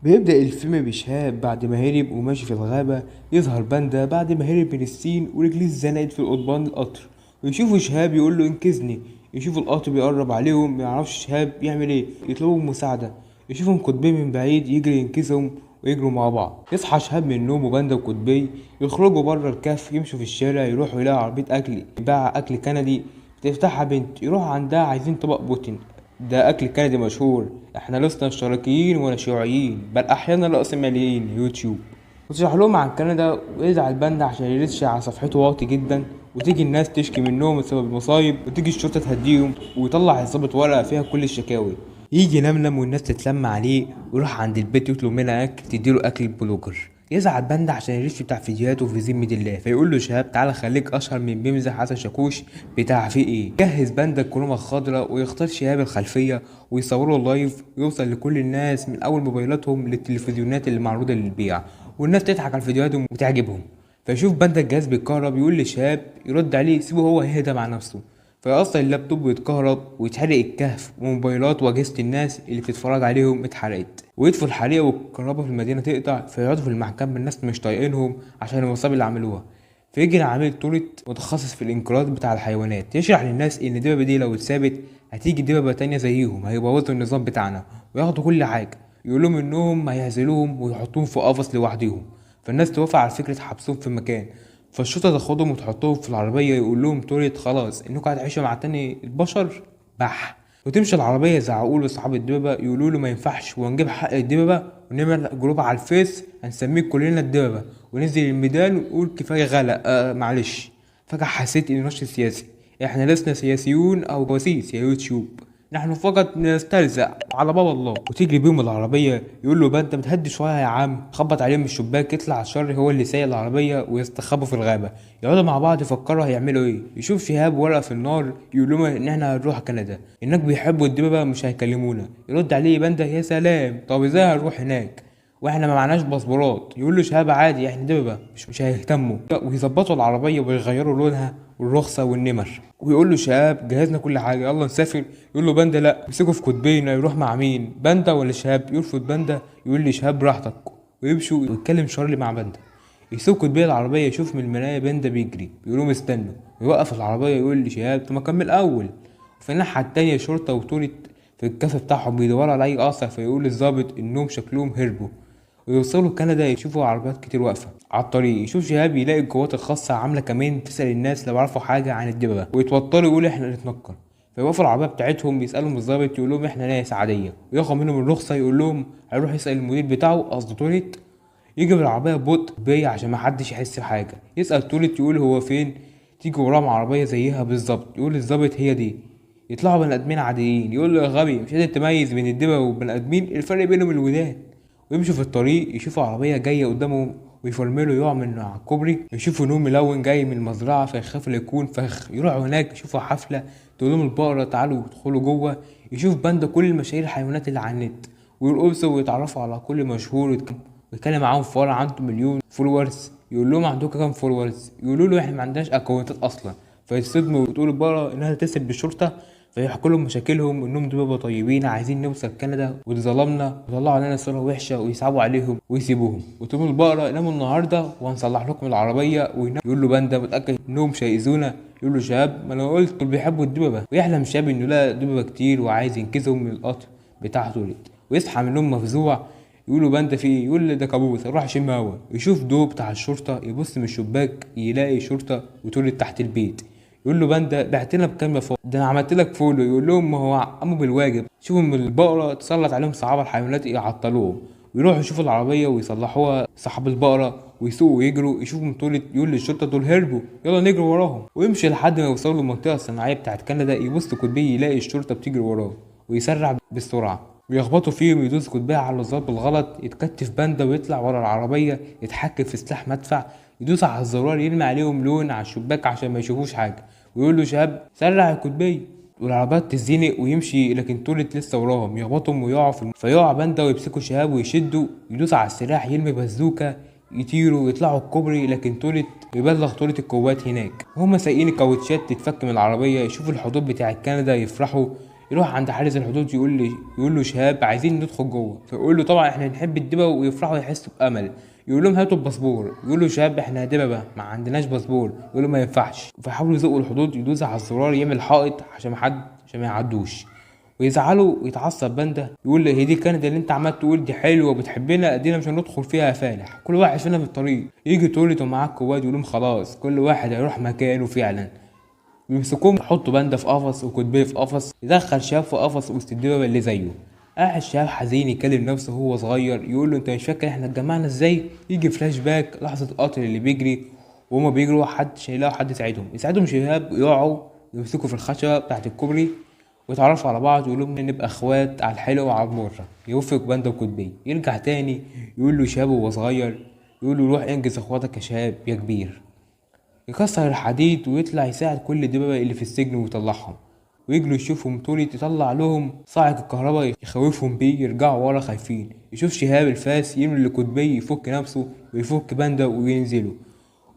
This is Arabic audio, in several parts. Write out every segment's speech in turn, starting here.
بيبدأ الفيلم بشهاب بعد ما هرب وماشي في الغابة. يظهر باندا بعد ما هرب من الصين ورجليه اتزنقت في القضبان القطر، ويشوفوا شهاب يقول له انقذني. يشوفوا القطر بيقرب عليهم، ميعرفش شهاب يعمل ايه، يطلبوا مساعدة. يشوفهم قطبي من بعيد يجري ينقذهم ويجروا مع بعض. يصحى شهاب من النوم وباندا وقطبي يخرجوا بره الكهف، يمشوا في الشارع، يروحوا يلاقوا عربية أكل بيباع أكل كندي. بتفتحها بنت، يروحوا عندها عايزين طبق بوتين. ده أكل كندي مشهور، احنا لسنا اشتراكيين ولا شيوعيين، بل أحيانا رأسماليين يوتيوب. وتشرح لهم عن كندا، ويزعل باندا عشان يرش على صفحته واطي جدا، وتيجي الناس تشكي منهم بسبب المصايب، وتيجي الشرطة تهديهم ويطلع الظابط ورقة فيها كل الشكاوي. يجي لملم والناس تتلم عليه، ويروح عند البيت يطلب منها أكل تديله أكل البلوجر. يزعل باندا عشان الريش بتاع فيديوهاته في ذمة الله، فيقول له شهاب تعالى خليك اشهر من بيمزح حسن شاكوش بتاع في ايه. جهز باندا الكرومه الخضراء ويختار شهاب الخلفيه ويصوروا لايف ويوصل لكل الناس من اول موبايلاتهم للتلفزيونات اللي معروضه للبيع، والناس تضحك على الفيديوهات وتعجبهم. فيشوف باندا الجهاز بيتكهرب، يقول لشهاب يرد عليه سيبه هو يهدى مع نفسه. فيأصل اللابتوب ويتكهرب ويتحرق الكهف، وموبايلات واجهزة الناس اللي بتتفرج عليهم اتحرقت، ويطفوا الحريقة والكهرباء في المدينة تقطع. فيقعدوا في المحكمة الناس مش طايقينهم عشان المصاب اللي عملوها. فيجي عميل تورت متخصص في الانقراض بتاع الحيوانات، يشرح للناس ان الدببة دي لو اتثابت هتيجي دببة تانية زيهم هيبوظوا النظام بتاعنا وياخدوا كل حاجة. يقول لهم انهم هيعزلوهم ويحطوهم في قفص لوحدهم. فالناس توافق على فكرة حبسهم في مكان. فالشرطة تاخدهم وتحطهم في العربية، يقول لهم توريت خلاص انكم هتعيشوا مع تاني البشر بح. وتمشي العربية يزعقوا له اصحاب الدببة، يقولوا له ما ينفعش وهنجيب حق الدببة ونعمل جروب على الفيس هنسميه كلنا الدببة، وننزل الميدان ونقول كفاية غلا معلش. فجأة حسيت اني نشط سياسي. احنا لسنا سياسيون او جواسيس يا يوتيوب، نحن فقط نستلزق على باب الله. وتجري بيهم العربية، يقول له بقى انت بتهدي شوية يا عم، خبط عليه من الشباك، يطلع الشر هو اللي سايق العربية ويستخبوا في الغابة. يقعدوا مع بعض يفكروا هيعملوا ايه. يشوف شهاب ورقة في النار يقول لهم ان احنا هنروح كندا، هناك بيحبوا الدببة مش هيكلمونا. يرد عليه باندا يا سلام، طب ازاي هنروح هناك واحنا ما معناش باسبورات. يقول له شهاب عادي احنا دببة مش هيهتموا. ويظبطوا العربية ويغيروا لونها والرخصة والنمر. ويقول له شهاب جهزنا كل حاجة يلا نسافر. يقول له باندا لا، يمسكوا في قطبين يروح مع مين، باندا ولا شهاب. يرفض باندا، يقول لي شهاب براحتك، ويمشوا ويتكلم شارلي مع باندا. يسوق قطبي العربية، يشوف من المراية باندا بيجري، يقولهم استنوا. ويوقف العربية يقول لي شهاب طب ما كمل أول. وفي الناحية التانية شرطة وتورت في الكاف بتاعهم بيدوروا على أي أثر، فيقول للظابط إنهم شكلهم هربوا. ويوصلوا كندا يشوفوا عربيات كتير واقفة على الطريق. يشوف شهاب يلاقي القوات الخاصة عاملة كمان تسأل الناس لو عرفوا حاجة عن الدببة، ويتوتروا يقولوا احنا نتنكر. فيوقفوا العربية بتاعتهم يسألهم الظابط، يقول لهم احنا ناس عادية، وياخد منهم الرخصة. يقول لهم هيروح يسأل المدير بتاعه قصده تولت. يجي بالعربية ببطء بيا عشان محدش يحس بحاجة. يسأل تولت يقول هو فين. تيجي وراهم عربية زيها بالظبط، يقول للظابط هي دي. يطلعوا بني ادمين عاديين، يقول له يا غبي مش قادر تميز بين الدببة والبني ادمين، الفرق بينهم الودان. ويمشوا في الطريق يشوفوا عربية جاية قدامهم، ويفرملوا يقع من على الكوبري. يشوفوا نور ملون جاي من المزرعة، فيخاف يكون فخ. يروحوا هناك يشوفوا حفلة تقول لهم البقرة تعالوا ادخلوا جوه. يشوف باندا كل المشاهير الحيوانات اللي على النت، ويرقصوا ويتعرفوا على كل مشهور ويتكلم معاهم في ورا عنده مليون فولورز. يقول لهم عندكم كام فولورز، يقولوا له احنا ما عندناش اكونتات اصلا. فيتصدموا وتقول البقرة انها تتصل بالشرطة. فيحكوا لهم مشاكلهم انهم دول طيبين عايزين نوصل كندا واتظلمنا، وطلعوا علينا صورة وحشة ويصعبوا عليهم ويسيبوهم. وتقول البقرة ناموا النهارده وهنصلح لكم العربية وينام. يقول له باندا متأكد انهم مش هيأذونا. يقول له شهاب ما انا قلت دول بيحبوا الدببة. ويحلم شهاب انه لقى دببة كتير وعايز ينقذهم من القطر بتاع تولد. ويصحى من النوم مفزوع. يقولوا باندا في ايه، يقول لي ده كابوس اروح اشم هوا. يشوف ضوء بتاع الشرطة، يبص من الشباك يلاقي شرطة وتولد تحت البيت. يقول له باندا بعتنا بكام يا فوق، ده انا عملت لك فولو. يقول لهم ما هو قاموا بالواجب، شوفوا من البقره تسلط عليهم صحابه الحيوانات يعطلوهم. ويروحوا يشوفوا العربيه ويصلحوها صاحب البقره، ويسوقوا ويجروا. يشوفوا طول يقول للشرطه دول هربوا يلا نجري وراهم. ويمشي لحد ما يوصلوا للمنطقه الصناعيه بتاعت كندا. يبص قطبي يلاقي الشرطه بتجري وراه، ويسرع بالسرعه ويخبطوا فيه ويدوس قطبي على الظابط بالغلط. يتكتف باندا ويطلع ورا العربيه، يتحكم في سلاح مدفع، يدوس على الزرار يرمي عليهم لون على الشباك عشان ما يشوفوش حاجه. ويقول له شهاب سرع القطبية. والعربيات تزنق ويمشي، لكن تولت لسه وراهم. يخبطهم ويقعوا فيقع باندا ويمسكوا شهاب ويشدوا. يدوس على السلاح يرمي بازوكا، يطيروا ويطلعوا الكوبري. لكن تولت يبلغ تولت القوات هناك. وهما سايقين الكاوتشات تتفك من العربية. يشوفوا الحدود بتاع كندا يفرحوا، يروح عند حارس الحدود يقول له شهاب عايزين ندخل جوه، فيقول له طبعا احنا نحب الدببة، ويفرحوا يحسوا بامل. يقول لهم هاتوا الباسبور، يقول له شهاب احنا دببة ما عندناش باسبور، يقول له ما ينفعش. فيحاولوا يزقوا الحدود، يدوس على الزرار يعمل حائط عشان ما يعدوش. ويزعلوا ويتعصب باندا، يقول له هي دي كندا اللي انت عمال تقول دي حلوه وبتحبنا، ادينا مش هندخل فيها يا فالح، كل واحد فينا في الطريق. يجي تولد ومعاك قواد يقول لهم خلاص كل واحد هيروح مكانه فعلا. بيمسكوهم يحطوا باندا في قفص وكوتبيه في قفص، يدخل شهاب في قفص وسط الدببة اللي زيه. قاعد شهاب حزين يكلم نفسه وهو صغير، يقول له انت مش فاكر احنا اتجمعنا ازاي؟ يجي فلاش باك لحظه القطر اللي بيجري وهما بيجروا، حد شايلاه وحد يساعدهم شهاب، يقعوا يمسكوا في الخشبه بتاعت الكوبري ويتعرفوا على بعض، ويقول لهم نبقى اخوات على الحلو وعلى المره. يوفق باندا وكوتبيه، يرجع تاني يقول له شهاب وهو صغير، يقول له روح انجز اخواتك يا شهاب يا كبير. يكسر الحديد ويطلع يساعد كل الدببة اللي في السجن ويطلعهم، ويجروا يشوفهم توليت يطلع لهم صاعق الكهرباء يخوفهم بيه، يرجعوا ورا خايفين. يشوف شهاب الفاس يرمي لكوتبي يفك نفسه ويفك باندا وينزلوا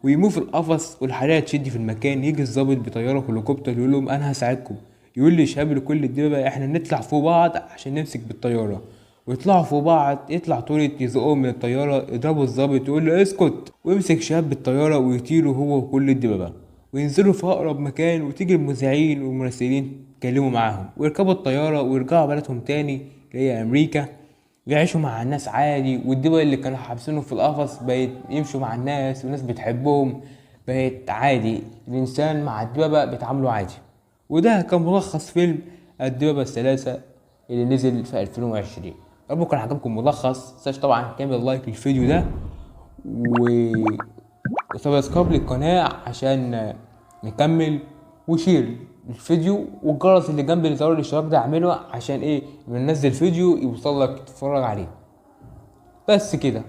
ويموه في القفص، والحريقة تشد في المكان. يجي الظابط بطيارة هليكوبتر يقول لهم انا هساعدكم. يقول لي شهاب لكل الدببة احنا نطلع فوق بعض عشان نمسك بالطيارة. ويطلعوا فوق بعض، يطلع توليت يزقهم من الطيارة، يضربوا الظابط يقول له اسكت، ويمسك شهاب بالطيارة ويطيروا هو وكل الدببة وينزلوا في أقرب مكان. وتيجي المذيعين والمراسلين يتكلموا معاهم ويركبوا الطيارة ويرجعوا بلدهم تاني اللي هي أمريكا، يعيشوا مع الناس عادي. والدببة اللي كانوا حابسينهم في القفص بقت يمشوا مع الناس والناس بتحبهم، بقت عادي، الإنسان مع الدببة بيتعاملوا عادي. وده كان ملخص فيلم الدببة الثلاثة اللي نزل في 2020. ربكم كان عجبكم ملخص، متنساش طبعا تعمل لايك للفيديو ده وسبسكرايب للقناة عشان نكمل، وشير الفيديو، والجرس اللي جنب زر الاشتراك ده اعمله عشان ايه لما ننزل فيديو يوصلك تتفرج عليه. بس كده.